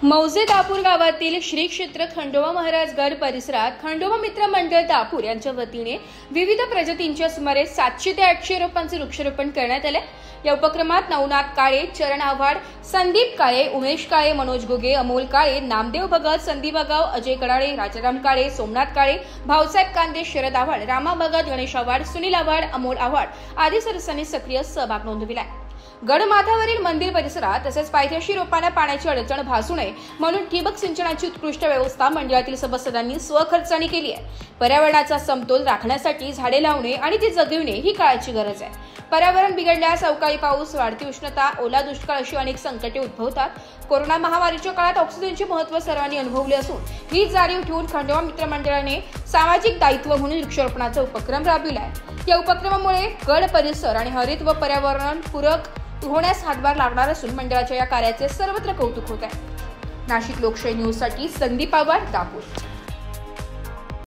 मौजे दापूर गावातील श्री क्षेत्र खंडोबा महाराज गड परिसरात खंडोबा मित्र मंडळ दापूर यांच्या वतीने विविध प्रजातींच्या सुमारे 700 ते 800 रोपांचे वृक्षारोपण करण्यात आले। या उपक्रमात नवनाथ काळे, चरण आव्हाड, संदीप काळे, उमेश काळे, मनोज घुगे, अमोल काळे, नामदेव भगत, संदीप आगाव, अजय कडाळे, राजाराम काळे, सोमनाथ काळे, भाऊसाहेब कांदे, शरद आव्हाड, रामा भगत, गणेश आव्हाड, सुनील आव्हाड, अमोल आव्हाड आदी सदस्यांनी सक्रिय सहभाग नोंदविला। गडमाथ्यावरील मंदिर परिसरात तसेच पायथ्याशी रोपांना पाण्याची अडचण भासू नये म्हणून ठिबक सिंचनाची उत्कृष्ट व्यवस्था मंडळातील सदस्यांनी स्वखर्चाने केली आहे। पर्यावरणाचा समतोल राखण्यासाठी झाडे लावणे आणि ती जगविणे ही काळाची गरज आहे। पर्यावरण बिघडल्यास अवकाळी पाऊस, वाढती उष्णता, ओला दुष्काळ अशी अनेक संकटे उद्भवतात। कोरोना महामारीच्या काळात ऑक्सिजनचे महत्त्व सर्वांनी अनुभवले असून ही जाणीव ठेवून खंडोबा मित्र मंडळाने सामाजिक दायित्व म्हणून वृक्षारोपणाचा उपक्रम राबविला आहे। या उपक्रमामुळे गड परिसर आणि हरित व पर्यावरण पूरक होण्यास हातभार लागणार असून मंडळाच्या या कार्याचे सर्वत्र कौतुक होत आहे। नाशिक लोकशाही न्यूज साठी संदीप आव्हाड, दापूर।